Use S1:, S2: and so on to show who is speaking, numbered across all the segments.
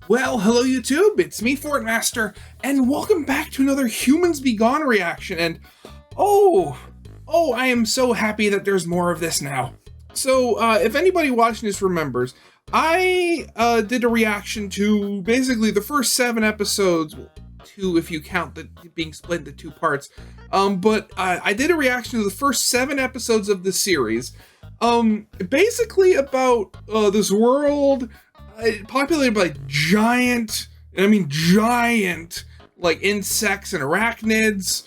S1: Well, hello YouTube, it's me, Fortmaster, and welcome back to another Humans Be Gone reaction, and I am so happy that there's more of this now. So, if anybody watching this remembers, I did a reaction to basically the first 7 episodes, 2 if you count the being split into 2 parts, but I did a reaction to the first 7 episodes of the series, basically about this world populated by giant, and I mean giant, like insects and arachnids.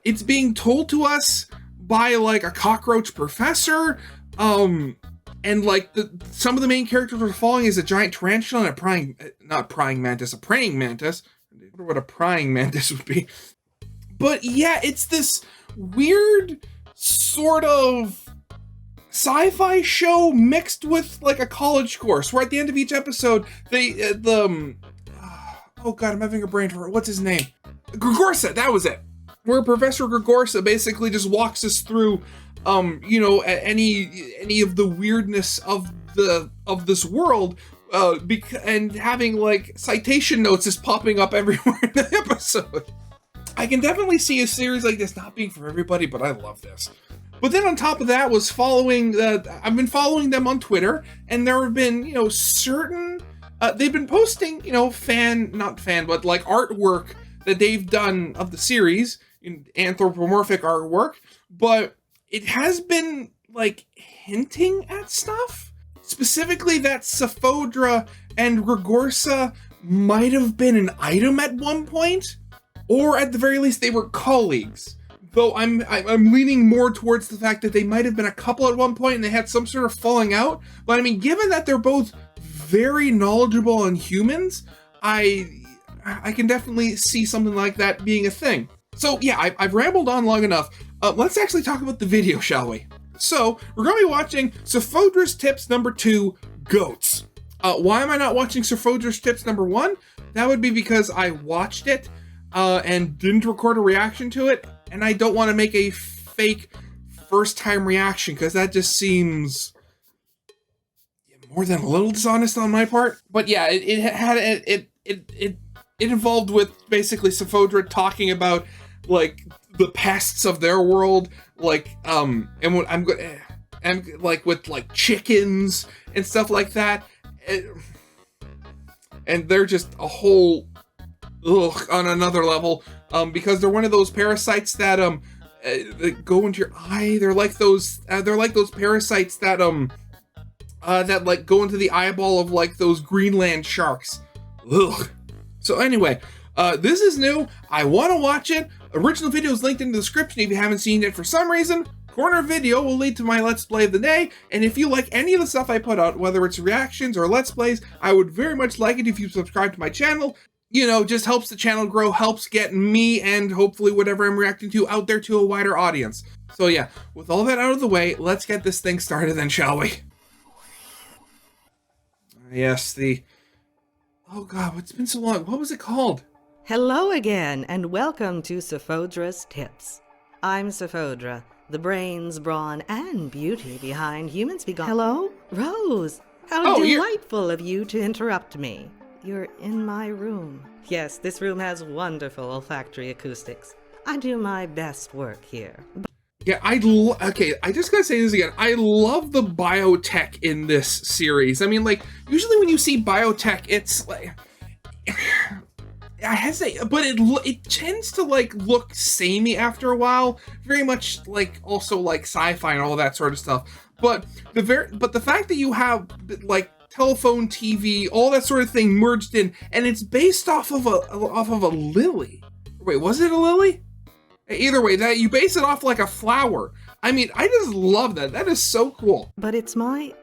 S1: It's being told to us by like a cockroach professor. And like some of the main characters we're following is a giant tarantula and a praying mantis. I wonder what a prying mantis would be. But yeah, it's this weird sort of sci-fi show mixed with like a college course where at the end of each episode oh god, I'm having a brain fart. What's his name? Gregorsa, that was it. Where Professor Gregorsa basically just walks us through any of the weirdness of this world, and having like citation notes is popping up everywhere in the episode. I can definitely see a series like this not being for everybody, but I love this. But then on top of that was I've been following them on Twitter, and there have been, certain, they've been posting, but like artwork that they've done of the series, anthropomorphic artwork, but it has been like hinting at stuff, specifically that Sophodra and Gregorsa might have been an item at one point, or at the very least they were colleagues. Though I'm leaning more towards the fact that they might have been a couple at one point and they had some sort of falling out. But I mean, given that they're both very knowledgeable on humans, I can definitely see something like that being a thing. So yeah, I've rambled on long enough. Let's actually talk about the video, shall we? So we're going to be watching Sophodra's Tips number 2, Goats. Why am I not watching Sophodra's Tips number 1? That would be because I watched it and didn't record a reaction to it. And I don't want to make a fake first-time reaction because that just seems more than a little dishonest on my part. But yeah, it involved with basically Sophodra talking about like the pests of their world, like and what and like with like chickens and stuff like that, and they're just a whole on another level. Because they're one of those parasites that that go into your eye. They're like those parasites that that like go into the eyeball of like those Greenland sharks. Ugh. So anyway, this is new. I want to watch it. Original video is linked in the description if you haven't seen it for some reason. Corner video will lead to my Let's Play of the day, and if you like any of the stuff I put out, whether it's reactions or Let's Plays, I would very much like it if you subscribe to my channel. Just helps the channel grow, helps get me and hopefully whatever I'm reacting to out there to a wider audience. So yeah, with all that out of the way, let's get this thing started then, shall we? Yes, oh god, it's been so long. What was it called?
S2: Hello again, and welcome to Sophodra's Tips. I'm Sophodra, the brains, brawn, and beauty behind Humans Be Gone. Hello? Rose! How delightful of you to interrupt me. You're in my room. Yes, this room has wonderful olfactory acoustics. I do my best work here.
S1: Yeah, okay, I just gotta say this again. I love the biotech in this series. I mean, like, usually when you see biotech, it's like, I hesitate, but it tends to like look samey after a while. Very much like also like sci-fi and all that sort of stuff. But the fact that you have like telephone, TV, all that sort of thing merged in, and it's based off of a lily. Wait, was it a lily? Either way, that you base it off like a flower. I mean, I just love that. That is so cool.
S2: But it's my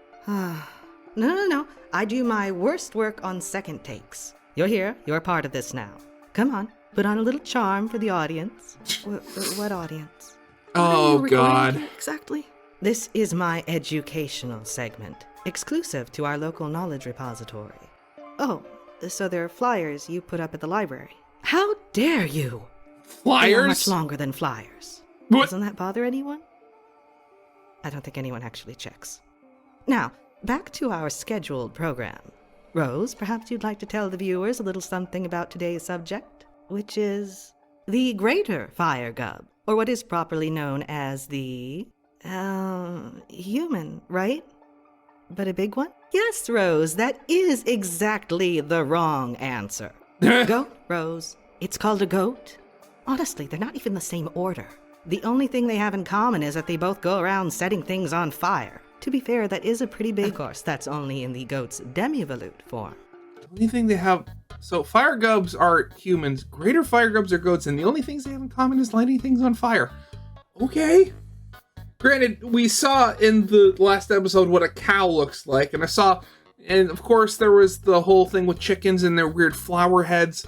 S2: no. I do my worst work on second takes. You're here. You're part of this now. Come on, put on a little charm for the audience. What audience?
S1: Oh God!
S2: Exactly. This is my educational segment. Exclusive to our local knowledge repository. Oh, so they're flyers you put up at the library. How dare you?
S1: Flyers?
S2: They are much longer than flyers.
S1: What?
S2: Doesn't that bother anyone? I don't think anyone actually checks. Now, back to our scheduled program. Rose, perhaps you'd like to tell the viewers a little something about today's subject, which is the greater fire gub, or what is properly known as the, human, right? But a big one? Yes, Rose, that is exactly the wrong answer. Goat, Rose. It's called a goat. Honestly, they're not even the same order. The only thing they have in common is that they both go around setting things on fire. To be fair, that is a pretty big... Of course, that's only in the goat's demi-volute form.
S1: The only thing they have... So, fire gubs are humans, greater fire gubs are goats, and the only things they have in common is lighting things on fire. Okay. Granted, we saw in the last episode what a cow looks like, and and of course there was the whole thing with chickens and their weird flower heads.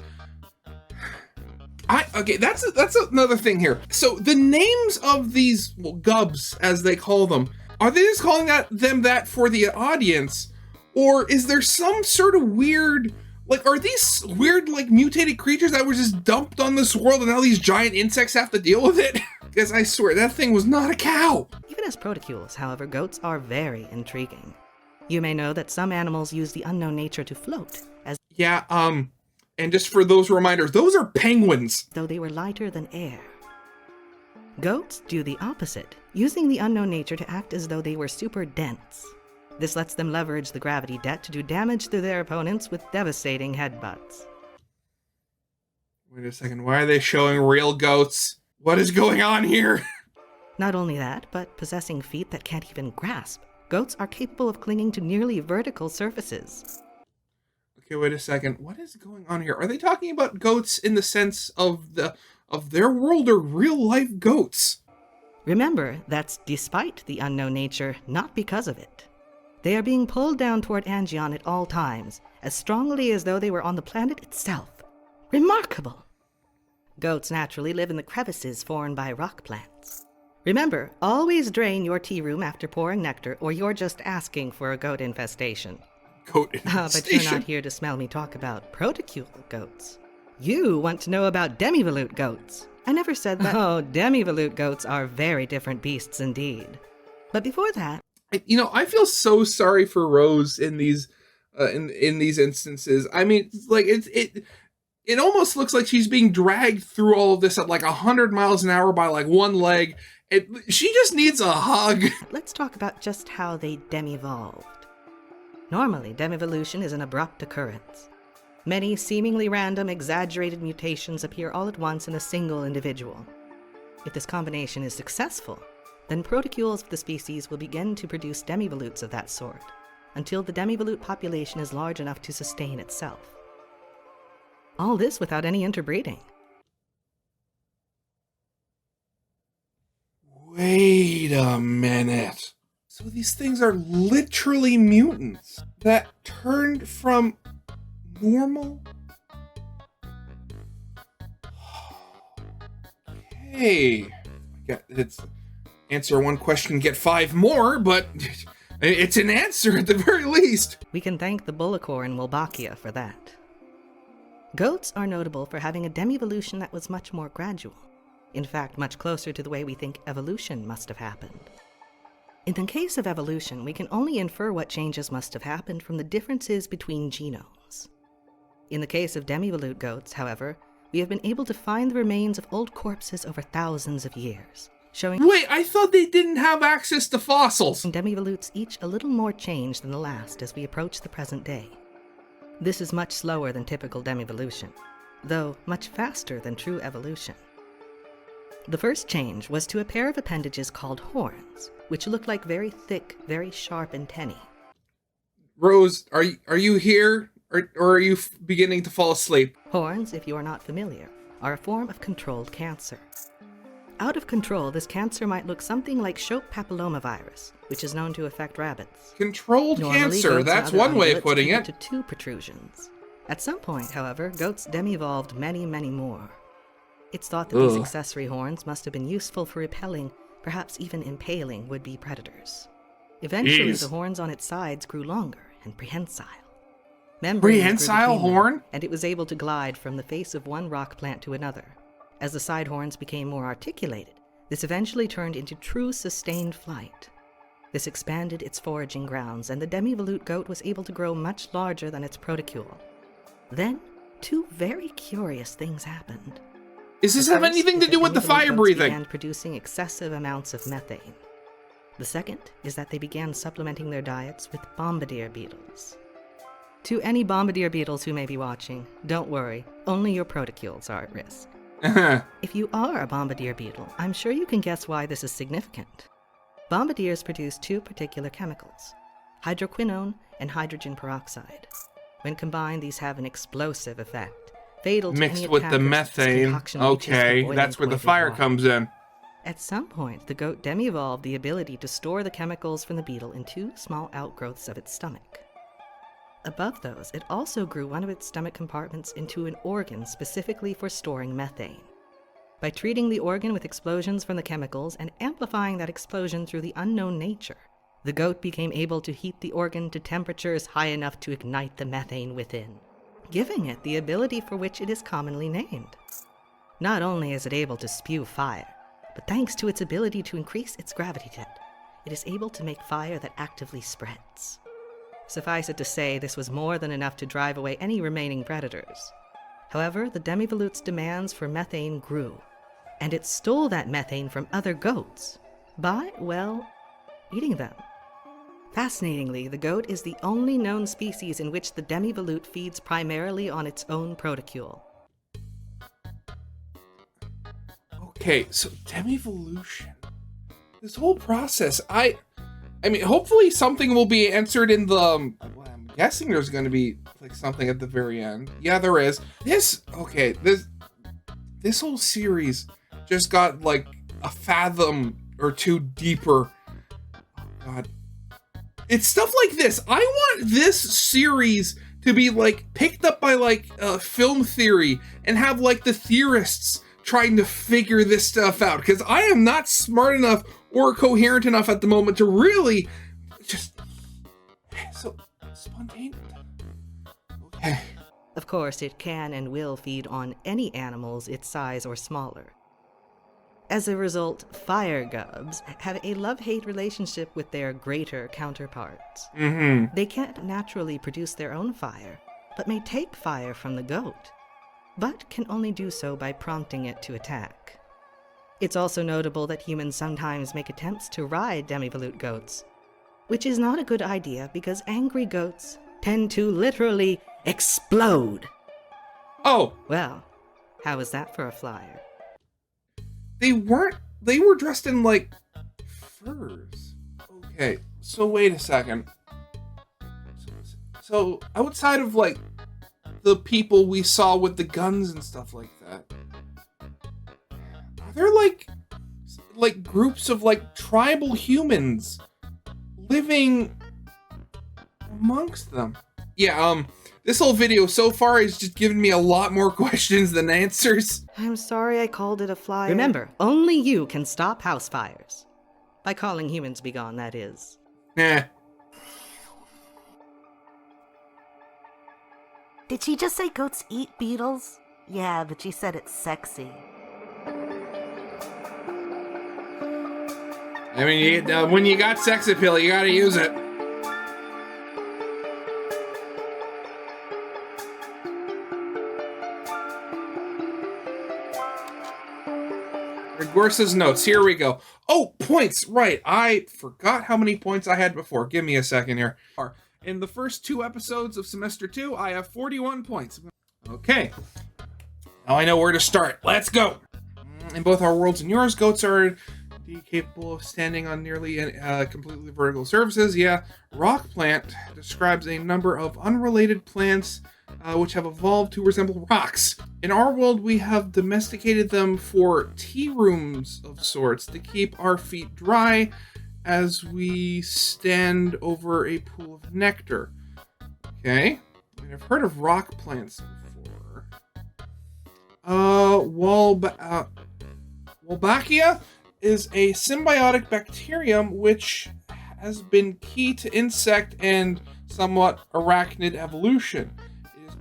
S1: Okay, that's another thing here. So, the names of these gubs, as they call them, are they just calling them that for the audience? Or is there some sort of weird, like, are these weird, like, mutated creatures that were just dumped on this world and now these giant insects have to deal with it? Because I swear, that thing was not a cow.
S2: Even as protocules, however, goats are very intriguing. You may know that some animals use the unknown nature to float, as...
S1: Yeah, and just for those reminders, those are penguins.
S2: Though they were lighter than air. Goats do the opposite, using the unknown nature to act as though they were super dense. This lets them leverage the gravity debt to do damage to their opponents with devastating headbutts.
S1: Wait a second, why are they showing real goats? What is going on here?
S2: Not only that, but possessing feet that can't even grasp, goats are capable of clinging to nearly vertical surfaces.
S1: Okay, wait a second. What is going on here? Are they talking about goats in the sense of their world or real-life goats?
S2: Remember, that's despite the unknown nature, not because of it. They are being pulled down toward Angion at all times, as strongly as though they were on the planet itself. Remarkable! Goats naturally live in the crevices formed by rock plants. Remember, always drain your tea room after pouring nectar, or you're just asking for a goat infestation.
S1: Goat infestation?
S2: But you're not here to smell me talk about protocule goats. You want to know about demi-volute goats. I never said that. Oh, demi-volute goats are very different beasts indeed. But before that...
S1: I feel so sorry for Rose in these instances. I mean, like, it almost looks like she's being dragged through all of this at like 100 miles an hour by like one leg. She just needs a hug.
S2: Let's talk about just how they demi-volved. Normally, demivolution is an abrupt occurrence. Many seemingly random, exaggerated mutations appear all at once in a single individual. If this combination is successful, then protocules of the species will begin to produce demivolutes of that sort, until the demivolute population is large enough to sustain itself. All this without any interbreeding.
S1: Wait a minute. So these things are literally mutants that turned from normal? Okay. It's answer one question, get 5 more, but it's an answer at the very least.
S2: We can thank the Bullicor in Wolbachia for that. Goats are notable for having a demivolution that was much more gradual. In fact, much closer to the way we think evolution must have happened. In the case of evolution, we can only infer what changes must have happened from the differences between genomes. In the case of demivolute goats, however, we have been able to find the remains of old corpses over thousands of years, showing...
S1: Wait, I thought they didn't have access to fossils!
S2: Demivolutes each a little more changed than the last as we approach the present day. This is much slower than typical demivolution, though much faster than true evolution. The first change was to a pair of appendages called horns, which look like very thick, very sharp antennae.
S1: Rose, are you here? Or are you beginning to fall asleep?
S2: Horns, if you are not familiar, are a form of controlled cancer. Out of control, this cancer might look something like Shope papillomavirus, which is known to affect rabbits.
S1: Controlled cancer, that's one way of putting it.
S2: To 2 protrusions. At some point, however, goats demi-evolved many, many more. It's thought that these accessory horns must have been useful for repelling, perhaps even impaling, would-be predators. Eventually, the horns on its sides grew longer and prehensile.
S1: Prehensile horn?
S2: And it was able to glide from the face of one rock plant to another. As the side horns became more articulated, this eventually turned into true sustained flight. This expanded its foraging grounds, and the demi-volute goat was able to grow much larger than its proticule. Then, two very curious things happened.
S1: Does this have anything to do with the fire breathing?
S2: Began producing excessive amounts of methane. The second is that they began supplementing their diets with bombardier beetles. To any bombardier beetles who may be watching, don't worry, only your proticules are at risk. If you are a bombardier beetle, I'm sure you can guess why this is significant. Bombardiers produce two particular chemicals, hydroquinone and hydrogen peroxide. When combined, these have an explosive effect, fatal to
S1: mixed
S2: any
S1: with the methane. Okay, that's where the fire comes in.
S2: At some point, the goat demi-evolved the ability to store the chemicals from the beetle in two small outgrowths of its stomach. Above those, it also grew one of its stomach compartments into an organ specifically for storing methane. By treating the organ with explosions from the chemicals and amplifying that explosion through the unknown nature, the goat became able to heat the organ to temperatures high enough to ignite the methane within, giving it the ability for which it is commonly named. Not only is it able to spew fire, but thanks to its ability to increase its gravity depth, it is able to make fire that actively spreads. Suffice it to say, this was more than enough to drive away any remaining predators. However, the demi-volute's demands for methane grew, and it stole that methane from other goats by, well, eating them. Fascinatingly, the goat is the only known species in which the demi-volute feeds primarily on its own proticule.
S1: Okay, so demi-volution. This whole process, I mean, hopefully something will be answered in the... Well, I'm guessing there's going to be like something at the very end. Yeah, there is. This whole series just got like a fathom or two deeper. Oh God, it's stuff like this. I want this series to be like picked up by like film theory and have like the theorists trying to figure this stuff out, because I am not smart enough or coherent enough at the moment to really just so spontaneous. Okay.
S2: Of course, it can and will feed on any animals its size or smaller. As a result, fire gubs have a love-hate relationship with their greater counterparts. They can't naturally produce their own fire, but may take fire from the goat, but can only do so by prompting it to attack. It's also notable that humans sometimes make attempts to ride demi-volute goats, which is not a good idea because angry goats tend to literally explode.
S1: Oh!
S2: Well, how was that for a flyer?
S1: They were dressed in like furs. Okay, so wait a second. So outside of like the people we saw with the guns and stuff like that, are there like groups of like tribal humans living amongst them? Yeah, this whole video so far has just given me a lot more questions than answers.
S2: I'm sorry I called it a flyer. Remember, only you can stop house fires. By calling humans be gone, that is.
S3: Did she just say goats eat beetles? Yeah, but she said it's sexy.
S1: I mean, when you got sex appeal, you gotta use it. Gorsa's notes. Here we go. Oh, points. Right. I forgot how many points I had before. Give me a second here. In the first 2 episodes of semester 2, I have 41 points. Okay. Now I know where to start. Let's go. In both our worlds and yours, goats are capable of standing on nearly completely vertical surfaces. Yeah. Rock plant describes a number of unrelated plants which have evolved to resemble rocks. In our world, we have domesticated them for tea rooms of sorts to keep our feet dry as we stand over a pool of nectar. Okay, I mean, I've heard of rock plants before. Wolbachia is a symbiotic bacterium which has been key to insect and somewhat arachnid evolution.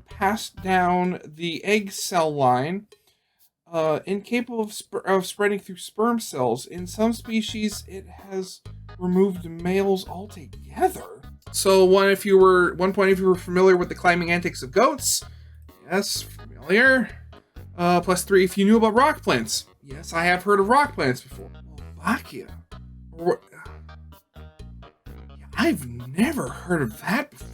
S1: Passed down the egg cell line, incapable of spreading through sperm cells. In some species, it has removed males altogether. So one point, if you were familiar with the climbing antics of goats, yes, familiar. +3 if you knew about rock plants. Yes, I have heard of rock plants before. Wolbachia. I've never heard of that before.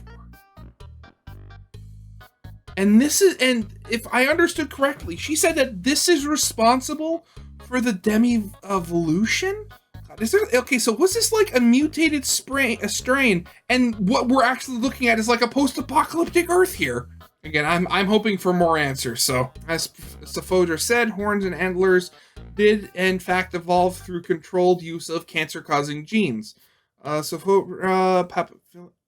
S1: And if I understood correctly, she said that this is responsible for the demi-evolution? So was this like a mutated strain, and what we're actually looking at is like a post-apocalyptic Earth here? Again, I'm hoping for more answers. So, as Sophodra said, horns and antlers did in fact evolve through controlled use of cancer-causing genes. Sophodra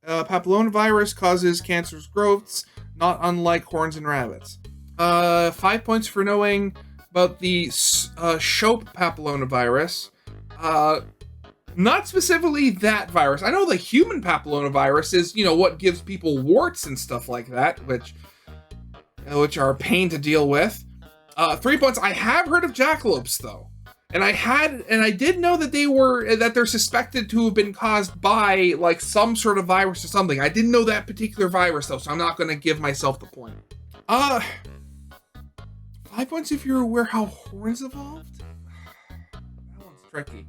S1: papillomavirus causes cancerous growths, not unlike horns in rabbits. 5 points for knowing about the Shope papillomavirus. Not specifically that virus. I know the human papillomavirus is, what gives people warts and stuff like that, which are a pain to deal with. 3 points. I have heard of jackalopes though, and I did know that they're suspected to have been caused by like some sort of virus or something. I didn't know that particular virus though, so I'm not going to give myself the point. 5 points if you're aware how horns evolved. That one's tricky.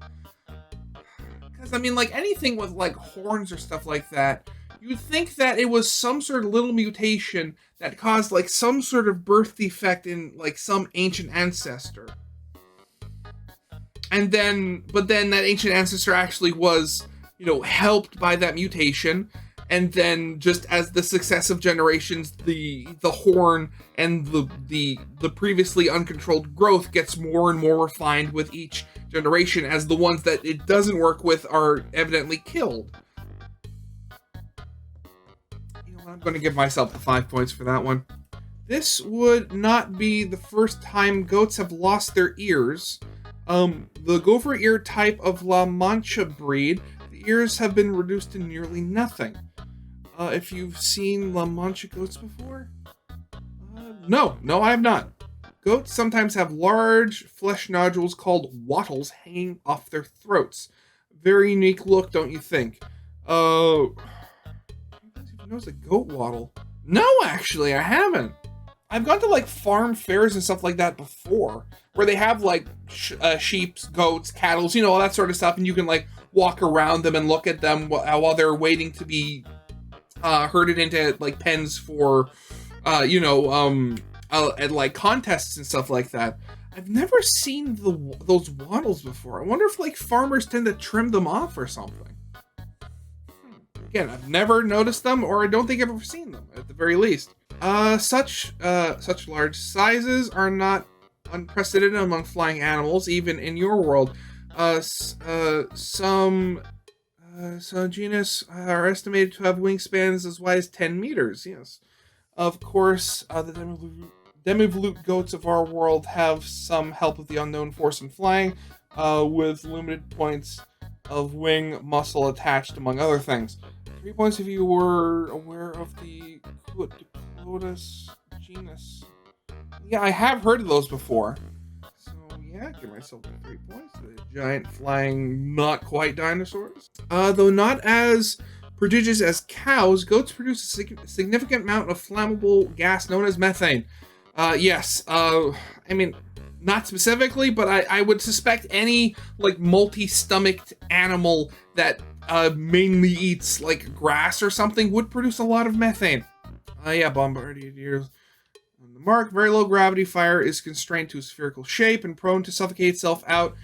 S1: Because, like anything with like horns or stuff like that, you'd think that it was some sort of little mutation that caused like some sort of birth defect in like some ancient ancestor. But then that ancient ancestor actually was, helped by that mutation. And then just as the successive generations, the horn and the previously uncontrolled growth gets more and more refined with each generation, as the ones that it doesn't work with are evidently killed. I'm going to give myself the 5 points for that one. This would not be the first time goats have lost their ears. The gopher ear type of La Mancha breed, the ears have been reduced to nearly nothing. If you've seen La Mancha goats before? No, I have not. Goats sometimes have large flesh nodules called wattles hanging off their throats. Very unique look, don't you think? Who knows a goat wattle? No, actually, I haven't. I've gone to like farm fairs and stuff like that before, where they have like sheep, goats, cattle, all that sort of stuff, and you can like walk around them and look at them while they're waiting to be herded into like pens for, at like contests and stuff like that. I've never seen those wattles before. I wonder if like farmers tend to trim them off or something. Again, I've never noticed them, or I don't think I've ever seen them at the very least. Such large sizes are not unprecedented among flying animals, even in your world. Some genus are estimated to have wingspans as wide as 10 meters. Yes, of course, the demi-volute goats of our world have some help of the unknown force in flying, with limited points of wing muscle attached, among other things. 3 points if you were aware of the Clotus genus. Yeah, I have heard of those before. So yeah, give myself 3 points. The giant flying, not quite dinosaurs. Though not as prodigious as cows, goats produce a significant amount of flammable gas known as methane. Yes. Not specifically, but I would suspect any like multi-stomached animal that mainly eats like grass or something would produce a lot of methane. Bombardiers on the mark. Very low gravity fire is constrained to a spherical shape and prone to suffocate itself out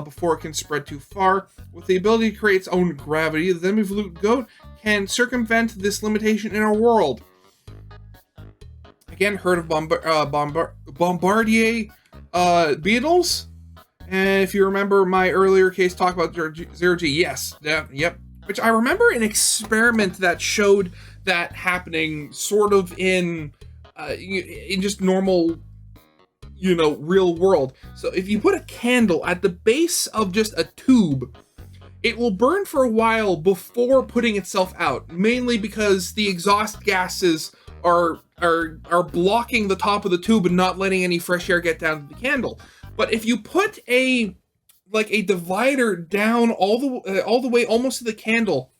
S1: before it can spread too far. With the ability to create its own gravity, the demi-volute goat can circumvent this limitation in our world. Again, heard of Bombardier beetles? And if you remember my earlier case talk about zero-G, yes, yep. Which I remember an experiment that showed that happening sort of in just normal, real world. So if you put a candle at the base of just a tube, it will burn for a while before putting itself out, mainly because the exhaust gases are blocking the top of the tube and not letting any fresh air get down to the candle. But if you put a like a divider down all the way almost to the candle.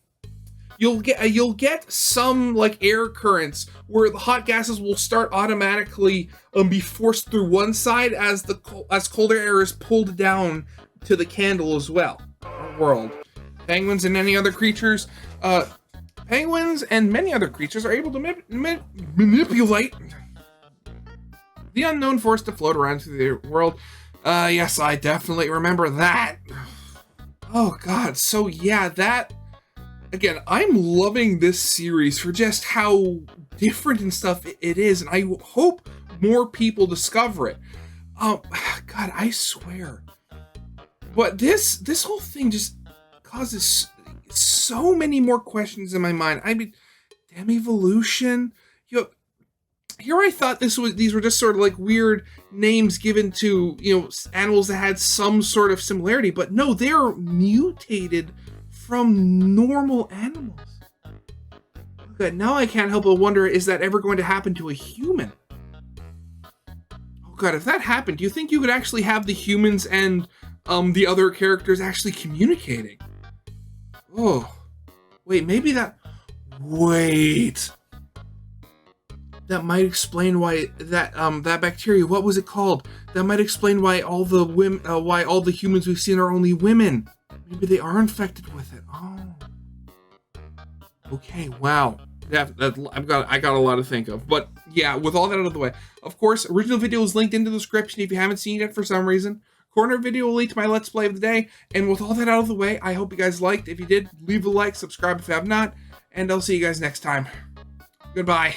S1: You'll get some like air currents where the hot gases will start automatically be forced through one side as colder air is pulled down to the candle as well. Our world. Penguins and many other creatures are able to manipulate the unknown force to float around through the world. Yes, I definitely remember that. Oh God, so yeah, that. Again, I'm loving this series for just how different and stuff it is, and I hope more people discover it. God, I swear. But this whole thing just causes so many more questions in my mind. I mean, demovolution. Here I thought these were just sort of like weird names given to animals that had some sort of similarity, but no, they're mutated from normal animals. Okay, now I can't help but wonder, is that ever going to happen to a human? Oh God, if that happened, do you think you could actually have the humans and the other characters actually communicating? Oh, wait, maybe that... Wait. That might explain why that bacteria, what was it called? That might explain why all the humans we've seen are only women. Maybe they are infected with it. Oh. Okay, wow. Yeah, I got a lot to think of. But yeah, with all that out of the way, of course, original video is linked in the description if you haven't seen it for some reason. Corner video will lead to my Let's Play of the day. And with all that out of the way, I hope you guys liked. If you did, leave a like, subscribe if you have not, and I'll see you guys next time. Goodbye.